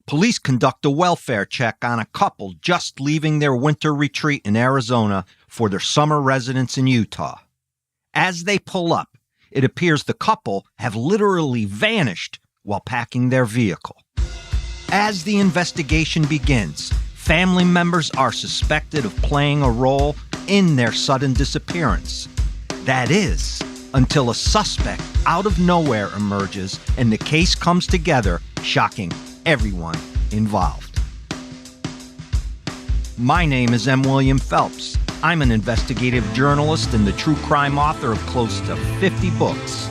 Police conduct a welfare check on a couple just leaving their winter retreat in Arizona for their summer residence in Utah. As they pull up, it appears the couple have literally vanished while packing their vehicle. As the investigation begins, family members are suspected of playing a role in their sudden disappearance. That is, until a suspect out of nowhere emerges and the case comes together, shocking everyone involved. My name is M. William Phelps. I'm an investigative journalist and the true crime author of close to 50 books.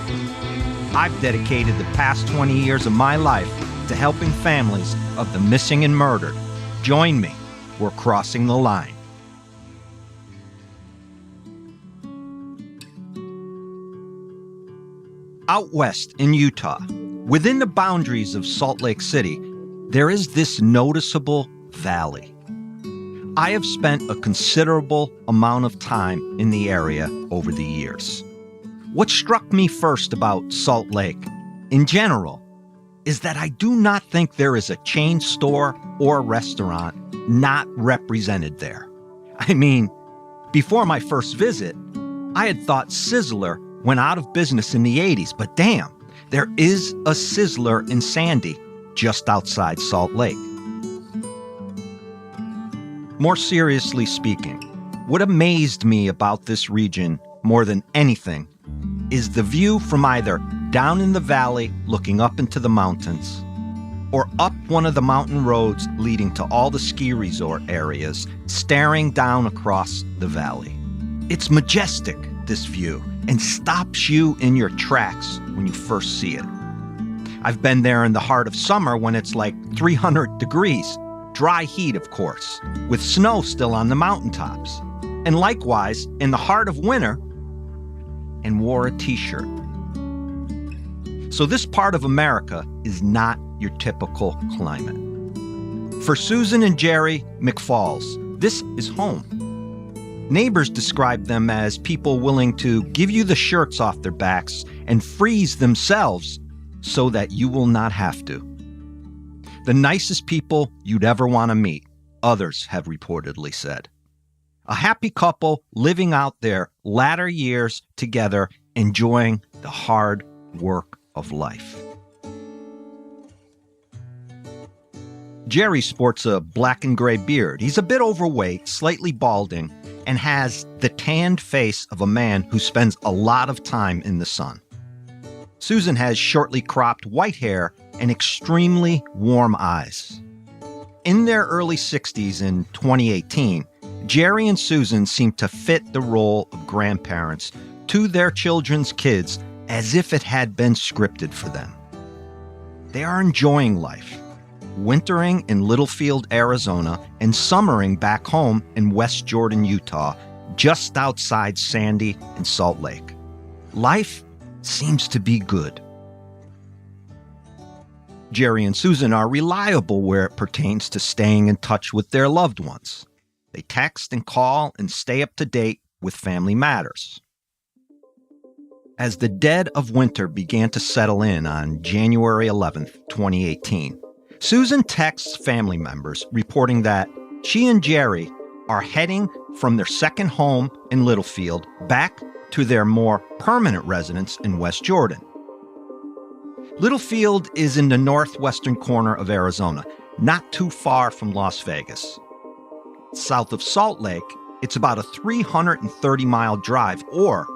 I've dedicated the past 20 years of my life to helping families of the missing and murdered. Join me. We're crossing the line. Out west in Utah, within the boundaries of Salt Lake City, there is this noticeable valley. I have spent a considerable amount of time in the area over the years. What struck me first about Salt Lake, in general, is that I do not think there is a chain store or restaurant not represented there. I mean, before my first visit, I had thought Sizzler went out of business in the 80s, but damn, there is a Sizzler in Sandy, just outside Salt Lake. More seriously speaking, what amazed me about this region more than anything is the view from either down in the valley looking up into the mountains or up one of the mountain roads leading to all the ski resort areas, staring down across the valley. It's majestic, this view, and stops you in your tracks when you first see it. I've been there in the heart of summer when it's like 300 degrees, dry heat, of course, with snow still on the mountaintops, and likewise in the heart of winter, and wore a t-shirt. So this part of America is not your typical climate. For Susan and Jerry McFalls, this is home. Neighbors describe them as people willing to give you the shirts off their backs and freeze themselves so that you will not have to. The nicest people you'd ever want to meet, others have reportedly said. A happy couple living out their latter years together, enjoying the hard work of life. Jerry sports a black and gray beard. He's a bit overweight, slightly balding, and has the tanned face of a man who spends a lot of time in the sun. Susan has shortly cropped white hair and extremely warm eyes. In their early 60s in 2018, Jerry and Susan seem to fit the role of grandparents to their children's kids as if it had been scripted for them. They are enjoying life, wintering in Littlefield, Arizona, and summering back home in West Jordan, Utah, just outside Sandy and Salt Lake. Life seems to be good. Jerry and Susan are reliable where it pertains to staying in touch with their loved ones. They text and call and stay up to date with family matters. As the dead of winter began to settle in on January 11th, 2018, Susan texts family members reporting that she and Jerry are heading from their second home in Littlefield back to their more permanent residence in West Jordan. Littlefield is in the northwestern corner of Arizona, not too far from Las Vegas. South of Salt Lake, it's about a 330-mile drive, or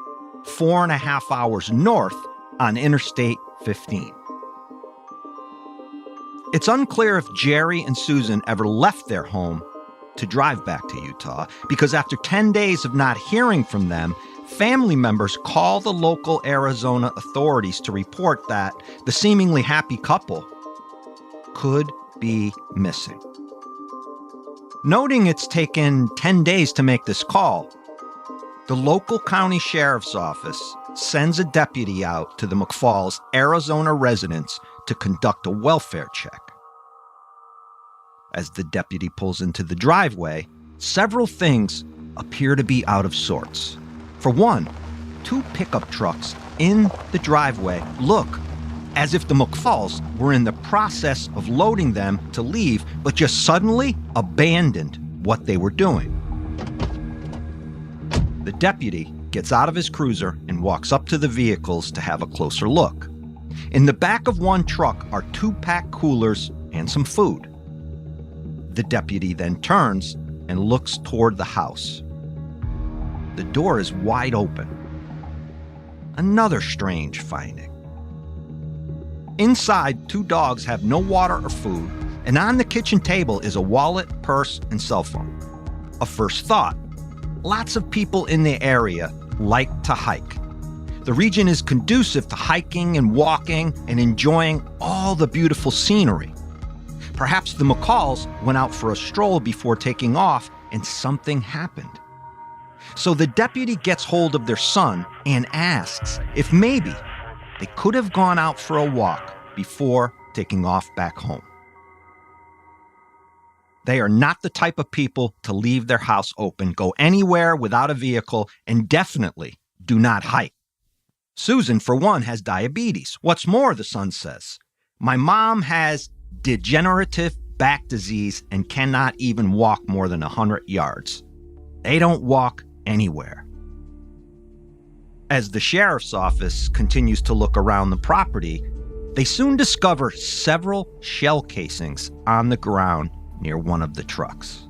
4.5 hours north on Interstate 15. It's unclear if Jerry and Susan ever left their home to drive back to Utah, because after 10 days of not hearing from them, family members call the local Arizona authorities to report that the seemingly happy couple could be missing. Noting it's taken 10 days to make this call, the local county sheriff's office sends a deputy out to the McFalls' Arizona residence to conduct a welfare check. As the deputy pulls into the driveway, several things appear to be out of sorts. For one, 2 pickup trucks in the driveway look as if the McFalls were in the process of loading them to leave, but just suddenly abandoned what they were doing. The deputy gets out of his cruiser and walks up to the vehicles to have a closer look. In the back of one truck are 2 packed coolers and some food. The deputy then turns and looks toward the house. The door is wide open. Another strange finding. Inside, 2 dogs have no water or food, and on the kitchen table is a wallet, purse, and cell phone. A first thought: lots of people in the area like to hike. The region is conducive to hiking and walking and enjoying all the beautiful scenery. Perhaps the McFalls went out for a stroll before taking off and something happened. So the deputy gets hold of their son and asks if maybe they could have gone out for a walk before taking off back home. They are not the type of people to leave their house open, go anywhere without a vehicle, and definitely do not hike. Susan, for one, has diabetes. What's more, the son says, my mom has degenerative back disease and cannot even walk more than 100 yards. They don't walk anywhere. As the sheriff's office continues to look around the property, they soon discover several shell casings on the ground near one of the trucks.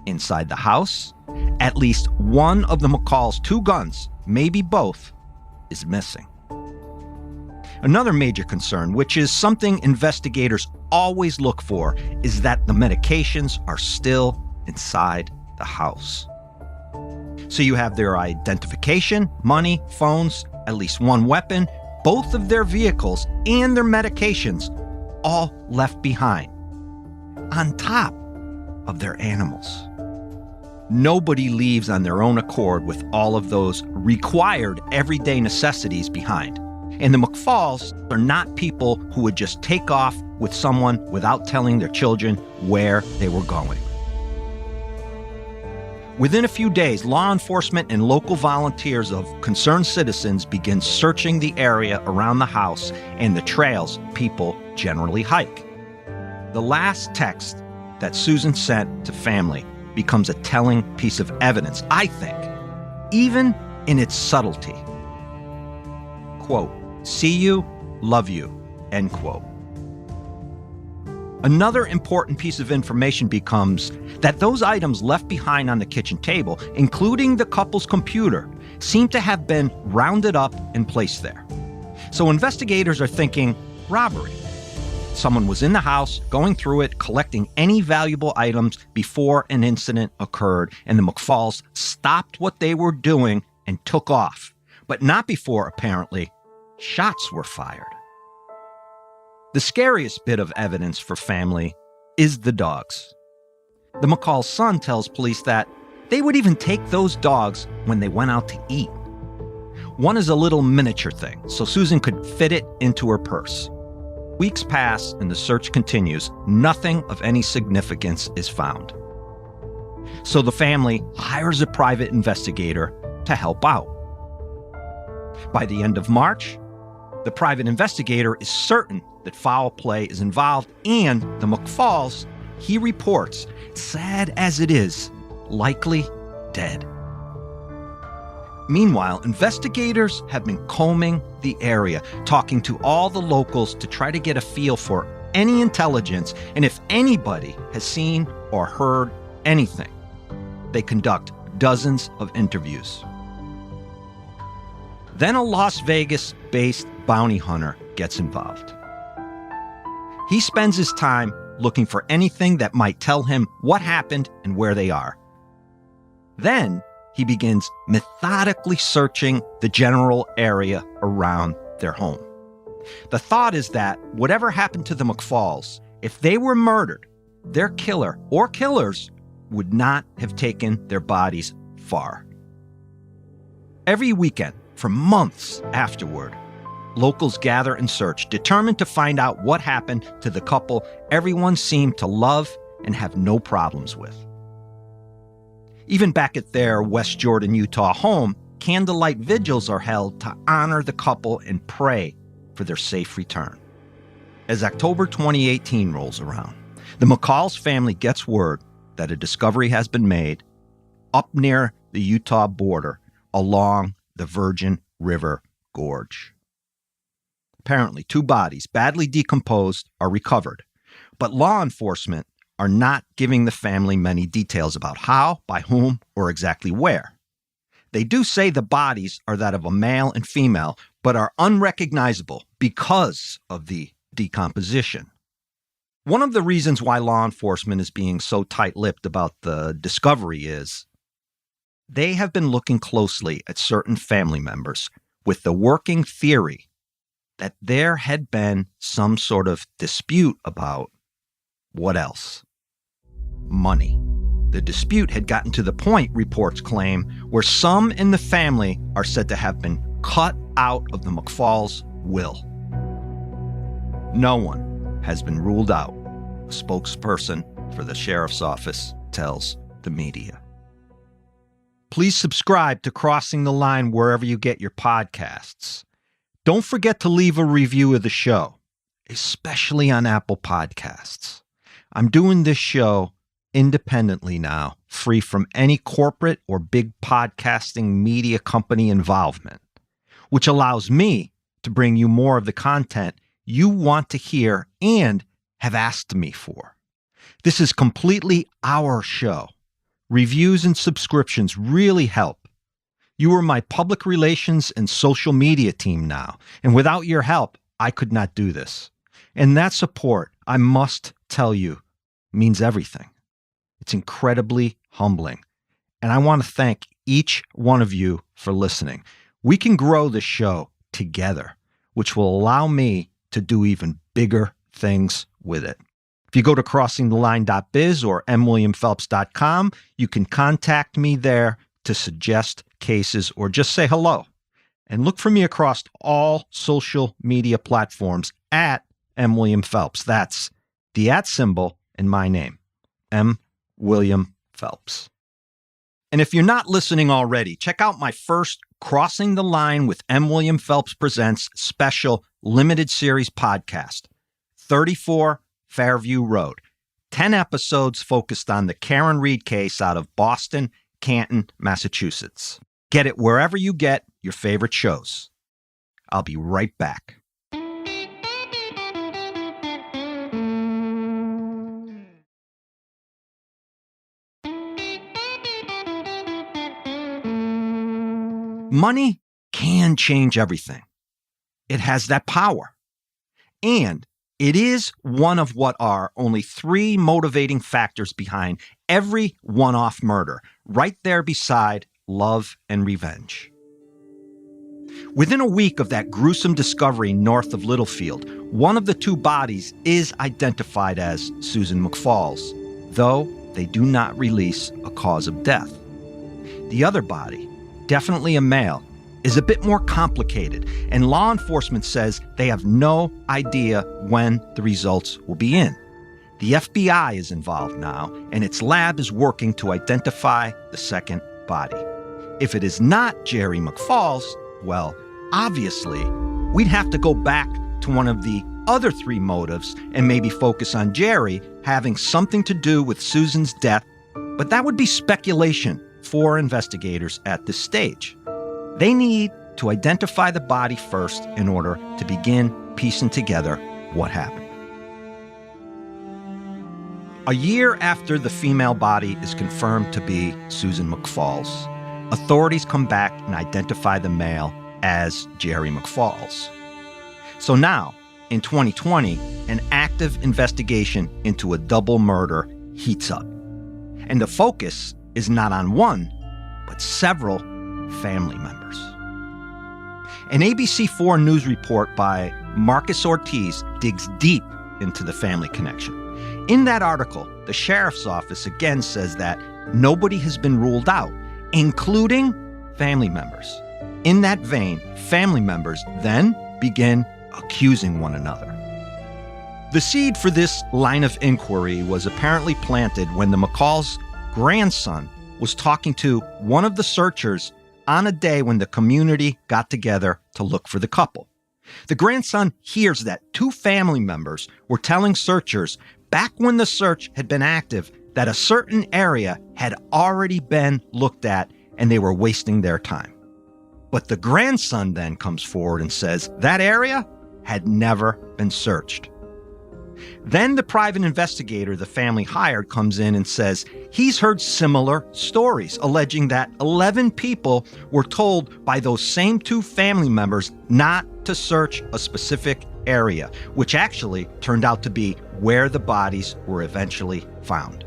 Inside the house, at least one of the McFalls' 2 guns, maybe both, is missing. Another major concern, which is something investigators always look for, is that the medications are still inside the house. So you have their identification, money, phones, at least 1 weapon, both of their vehicles, and their medications, all left behind, on top of their animals. Nobody leaves on their own accord with all of those required everyday necessities behind. And the McFalls are not people who would just take off with someone without telling their children where they were going. Within a few days, law enforcement and local volunteers of concerned citizens begin searching the area around the house and the trails people generally hike. The last text that Susan sent to family becomes a telling piece of evidence, I think, even in its subtlety. Quote, "See you, love you," end quote. Another important piece of information becomes that those items left behind on the kitchen table, including the couple's computer, seem to have been rounded up and placed there. So investigators are thinking robbery. Someone was in the house, going through it, collecting any valuable items before an incident occurred, and the McFalls stopped what they were doing and took off. But not before, apparently, shots were fired. The scariest bit of evidence for family is the dogs. The McFalls' son tells police that they would even take those dogs when they went out to eat. One is a little miniature thing, so Susan could fit it into her purse. Weeks pass and the search continues. Nothing of any significance is found. So the family hires a private investigator to help out. By the end of March, the private investigator is certain that foul play is involved, and the McFalls, he reports, sad as it is, likely dead. Meanwhile, investigators have been combing the area, talking to all the locals to try to get a feel for any intelligence and if anybody has seen or heard anything. They conduct dozens of interviews. Then a Las Vegas-based bounty hunter gets involved. He spends his time looking for anything that might tell him what happened and where they are. Then he begins methodically searching the general area around their home. The thought is that whatever happened to the McFalls, if they were murdered, their killer or killers would not have taken their bodies far. Every weekend, for months afterward, locals gather and search, determined to find out what happened to the couple everyone seemed to love and have no problems with. Even back at their West Jordan, Utah home, candlelight vigils are held to honor the couple and pray for their safe return. As October 2018 rolls around, the McFalls family gets word that a discovery has been made up near the Utah border along the Virgin River Gorge. Apparently, 2 bodies, badly decomposed, are recovered, but law enforcement are not giving the family many details about how, by whom, or exactly where. They do say the bodies are that of a male and female, but are unrecognizable because of the decomposition. One of the reasons why law enforcement is being so tight-lipped about the discovery is they have been looking closely at certain family members with the working theory that there had been some sort of dispute about what else? Money. The dispute had gotten to the point, reports claim, where some in the family are said to have been cut out of the McFalls' will. No one has been ruled out, a spokesperson for the sheriff's office tells the media. Please subscribe to Crossing the Line wherever you get your podcasts. Don't forget to leave a review of the show, especially on Apple Podcasts. I'm doing this show independently now, free from any corporate or big podcasting media company involvement, which allows me to bring you more of the content you want to hear and have asked me for. This is completely our show. Reviews and subscriptions really help. You are my public relations and social media team now, and without your help, I could not do this. And that support, I must tell you, means everything. It's incredibly humbling. And I want to thank each one of you for listening. We can grow this show together, which will allow me to do even bigger things with it. If you go to crossingtheline.biz or mwilliamphelps.com, you can contact me there to suggest cases or just say hello. And look for me across all social media platforms at @MWilliamPhelps. That's the @ symbol in my name, M. William Phelps. And if you're not listening already, check out my first Crossing the Line with M. William Phelps Presents special limited series podcast, 34 Fairview Road. 10 episodes focused on the Karen Reed case out of Boston, Canton, Massachusetts. Get it wherever you get your favorite shows. I'll be right back. Money can change everything. It has that power. And it is one of what are only 3 motivating factors behind every one-off murder, right there beside love and revenge. Within a week of that gruesome discovery north of Littlefield, one of the 2 bodies is identified as Susan McFalls, though they do not release a cause of death. The other body, definitely a male, is a bit more complicated, and law enforcement says they have no idea when the results will be in. The FBI is involved now, and its lab is working to identify the second body. If it is not Jerry McFalls, well, obviously, we'd have to go back to one of the other 3 motives and maybe focus on Jerry having something to do with Susan's death, but that would be speculation for investigators at this stage. They need to identify the body first in order to begin piecing together what happened. A year after the female body is confirmed to be Susan McFalls, authorities come back and identify the male as Jerry McFalls. So now, in 2020, an active investigation into a double murder heats up. And the focus is not on one, but several family members. An ABC4 News report by Marcus Ortiz digs deep into the family connection. In that article, the sheriff's office again says that nobody has been ruled out, including family members. In that vein, family members then begin accusing one another. The seed for this line of inquiry was apparently planted when the McFalls' grandson was talking to one of the searchers on a day when the community got together to look for the couple. The grandson hears that two family members were telling searchers back when the search had been active that a certain area had already been looked at and they were wasting their time. But the grandson then comes forward and says that area had never been searched. Then the private investigator the family hired comes in and says he's heard similar stories, alleging that 11 people were told by those same two family members not to search a specific area, which actually turned out to be where the bodies were eventually found.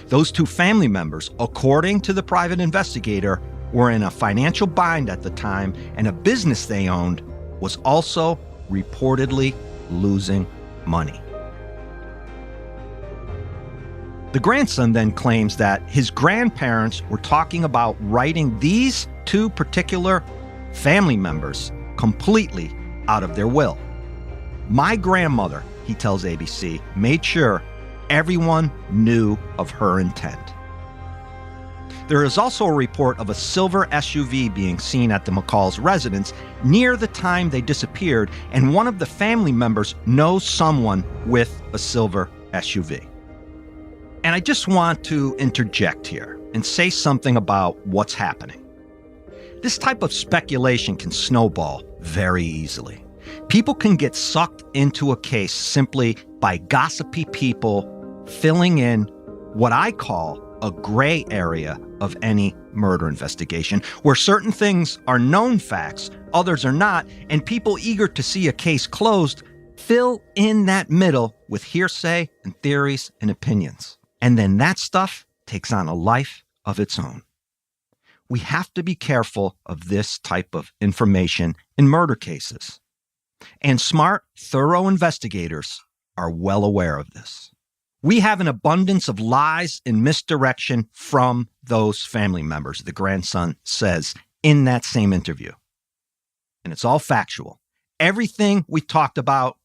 Those two family members, according to the private investigator, were in a financial bind at the time, and a business they owned was also reportedly losing money. The grandson then claims that his grandparents were talking about writing these two particular family members completely out of their will. My grandmother, he tells ABC, made sure everyone knew of her intent. There is also a report of a silver SUV being seen at the McFalls' residence near the time they disappeared, and one of the family members knows someone with a silver SUV. And I just want to interject here and say something about what's happening. This type of speculation can snowball very easily. People can get sucked into a case simply by gossipy people filling in what I call a gray area of any murder investigation, where certain things are known facts, others are not, and people eager to see a case closed fill in that middle with hearsay and theories and opinions. And then that stuff takes on a life of its own. We have to be careful of this type of information in murder cases. And smart, thorough investigators are well aware of this. We have an abundance of lies and misdirection from those family members, the grandson says in that same interview. And it's all factual. Everything we talked about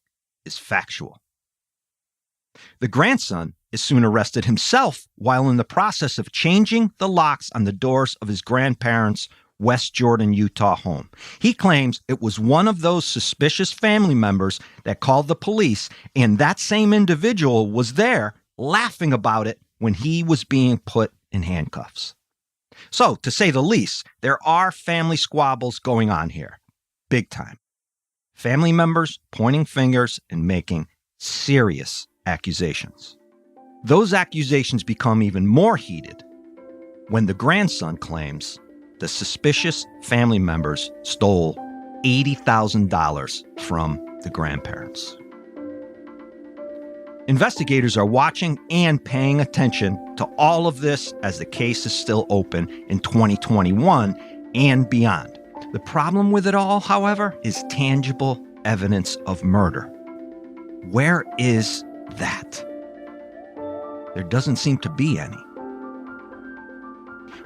is factual. The grandson is soon arrested himself while in the process of changing the locks on the doors of his grandparents' West Jordan, Utah home. He claims it was one of those suspicious family members that called the police, and that same individual was there laughing about it when he was being put in handcuffs. So, to say the least, there are family squabbles going on here. Big time. Family members pointing fingers and making serious accusations. Those accusations become even more heated when the grandson claims the suspicious family members stole $80,000 from the grandparents. Investigators are watching and paying attention to all of this as the case is still open in 2021 and beyond. The problem with it all, however, is tangible evidence of murder. Where is that? There doesn't seem to be any.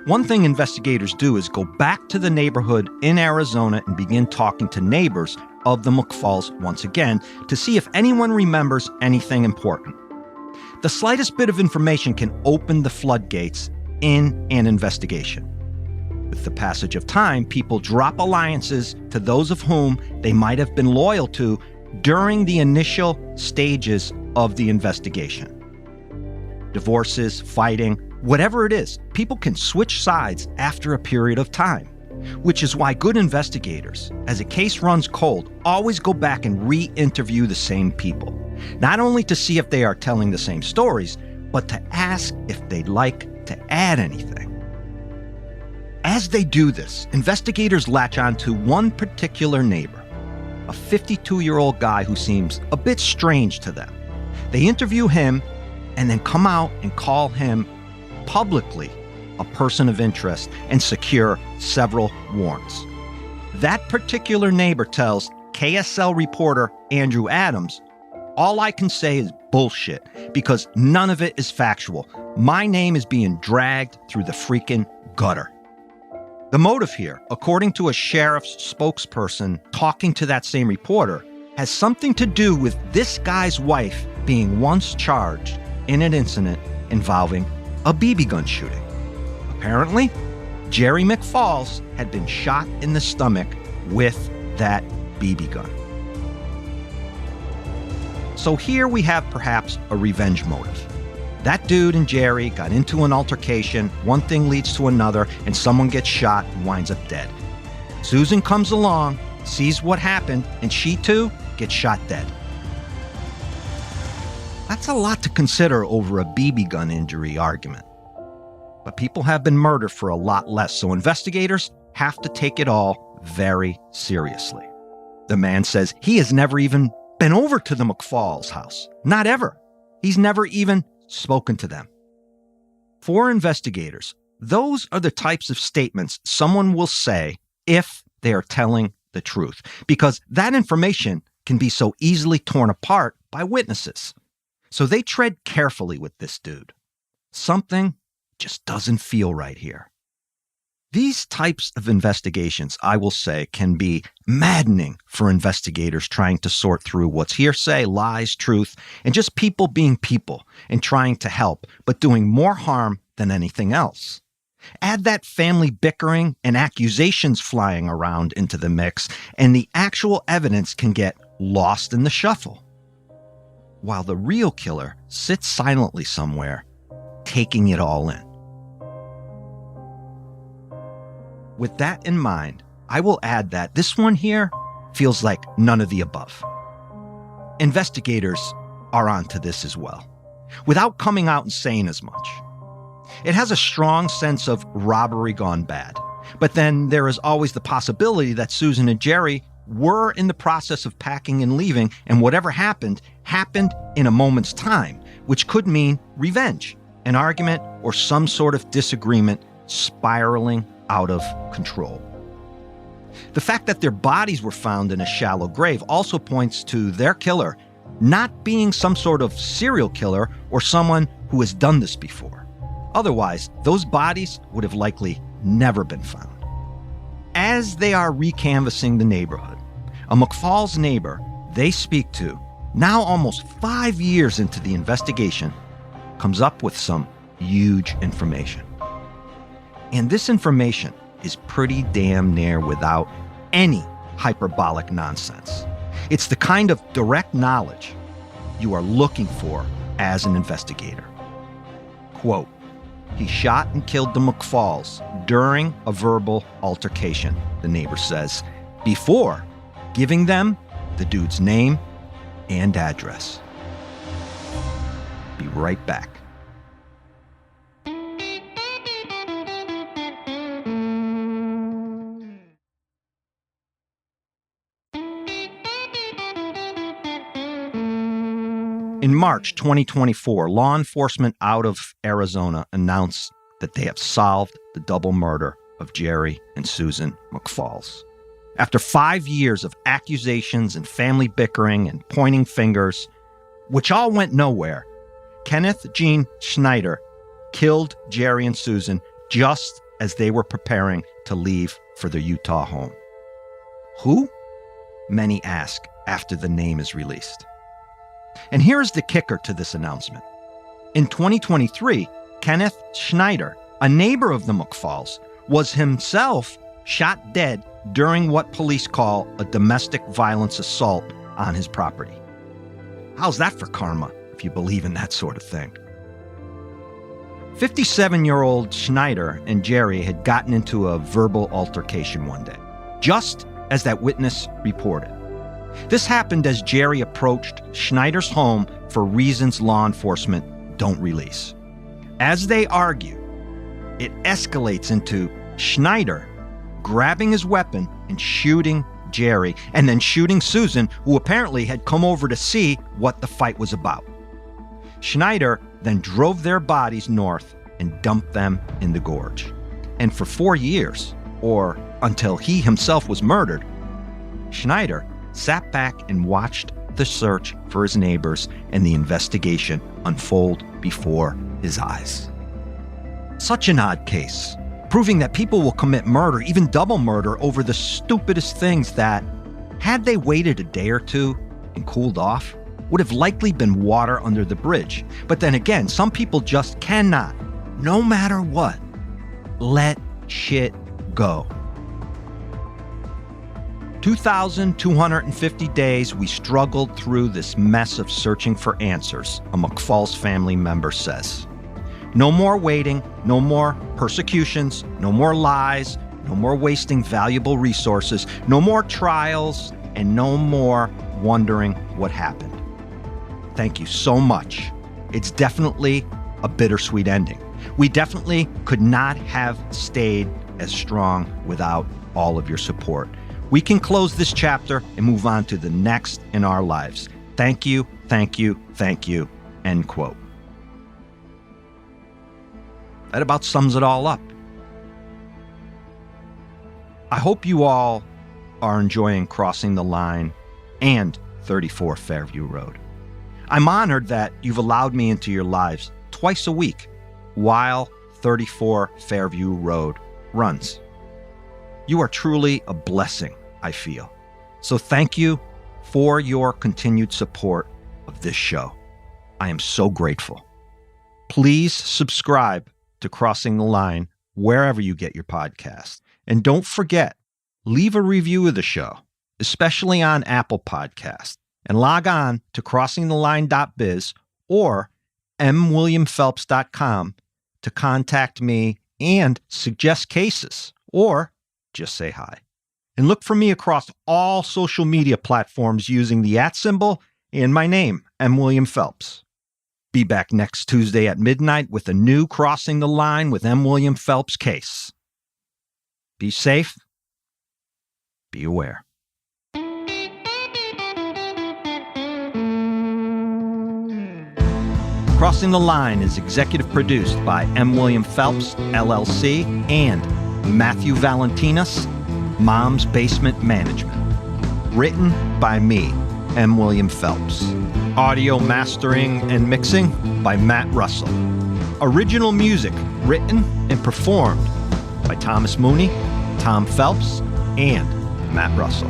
One thing investigators do is go back to the neighborhood in Arizona and begin talking to neighbors of the McFalls once again to see if anyone remembers anything important. The slightest bit of information can open the floodgates in an investigation. With the passage of time, people drop alliances to those of whom they might have been loyal to during the initial stages of the investigation. Divorces, fighting, whatever it is, people can switch sides after a period of time, which is why good investigators, as a case runs cold, always go back and re-interview the same people, not only to see if they are telling the same stories, but to ask if they'd like to add anything. As they do this, investigators latch on to one particular neighbor, a 52-year-old guy who seems a bit strange to them. They interview him and then come out and call him publicly a person of interest and secure several warrants. That particular neighbor tells KSL reporter Andrew Adams, "All I can say is bullshit because none of it is factual. My name is being dragged through the freaking gutter." The motive here, according to a sheriff's spokesperson talking to that same reporter, has something to do with this guy's wife being once charged in an incident involving a BB gun shooting. Apparently, Jerry McFalls had been shot in the stomach with that BB gun. So here we have perhaps a revenge motive. That dude and Jerry got into an altercation, one thing leads to another, and someone gets shot and winds up dead. Susan comes along, sees what happened, and she too gets shot dead. That's a lot to consider over a BB gun injury argument. But people have been murdered for a lot less, so investigators have to take it all very seriously. The man says he has never even been over to the McFalls' house. Not ever. He's never even spoken to them. For investigators, those are the types of statements someone will say if they are telling the truth, because that information can be so easily torn apart by witnesses. So they tread carefully with this dude. Something just doesn't feel right here. These types of investigations, I will say, can be maddening for investigators trying to sort through what's hearsay, lies, truth, and just people being people and trying to help, but doing more harm than anything else. Add that family bickering and accusations flying around into the mix, and the actual evidence can get lost in the shuffle, while the real killer sits silently somewhere, taking it all in. With that in mind, I will add that this one here feels like none of the above. Investigators are onto this as well, without coming out and saying as much. It has a strong sense of robbery gone bad, but then there is always the possibility that Susan and Jerry were in the process of packing and leaving, and whatever happened in a moment's time, which could mean revenge, an argument, or some sort of disagreement spiraling out of control. The fact that their bodies were found in a shallow grave also points to their killer not being some sort of serial killer or someone who has done this before. Otherwise, those bodies would have likely never been found. As they are recanvassing the neighborhood, a McFalls neighbor they speak to, now almost 5 years into the investigation, comes up with some huge information. And this information is pretty damn near without any hyperbolic nonsense. It's the kind of direct knowledge you are looking for as an investigator. Quote, "He shot and killed the McFalls during a verbal altercation," the neighbor says, before giving them the dude's name and address. Be right back. In March 2024, law enforcement out of Arizona announced that they have solved the double murder of Jerry and Susan McFalls. After 5 years of accusations and family bickering and pointing fingers, which all went nowhere, Kenneth Gene Schneider killed Jerry and Susan just as they were preparing to leave for their Utah home. Who? Many ask after the name is released. And here's the kicker to this announcement. In 2023, Kenneth Schneider, a neighbor of the McFalls, was himself shot dead during what police call a domestic violence assault on his property. How's that for karma, if you believe in that sort of thing? 57-year-old Schneider and Jerry had gotten into a verbal altercation one day, just as that witness reported. This happened as Jerry approached Schneider's home for reasons law enforcement don't release. As they argue, it escalates into Schneider grabbing his weapon and shooting Jerry, and then shooting Susan, who apparently had come over to see what the fight was about. Schneider then drove their bodies north and dumped them in the gorge. And for 4 years, or until he himself was murdered, Schneider sat back and watched the search for his neighbors and the investigation unfold before his eyes. Such an odd case, proving that people will commit murder, even double murder, over the stupidest things that, had they waited a day or two and cooled off, would have likely been water under the bridge. But then again, some people just cannot, no matter what, let shit go. 2,250 days we struggled through this mess of searching for answers, a McFalls family member says. No more waiting, no more persecutions, no more lies, no more wasting valuable resources, no more trials, and no more wondering what happened. Thank you so much. It's definitely a bittersweet ending. We definitely could not have stayed as strong without all of your support. We can close this chapter and move on to the next in our lives. Thank you, thank you, thank you, end quote. That about sums it all up. I hope you all are enjoying Crossing the Line and 34 Fairview Road. I'm honored that you've allowed me into your lives twice a week while 34 Fairview Road runs. You are truly a blessing, I feel. So thank you for your continued support of this show. I am so grateful. Please subscribe to Crossing the Line wherever you get your podcast. And don't forget, leave a review of the show, especially on Apple Podcasts. And log on to crossingtheline.biz or mwilliamphelps.com to contact me and suggest cases, or just say hi. And look for me across all social media platforms using the @ symbol and my name, M. William Phelps. Be back next Tuesday at midnight with a new Crossing the Line with M. William Phelps case. Be safe. Be aware. Crossing the Line is executive produced by M. William Phelps, LLC, and Matthew Valentinas, Mom's Basement Management. Written by me, M. William Phelps. Audio mastering and mixing by Matt Russell. Original music written and performed by Thomas Mooney, Tom Phelps, and Matt Russell.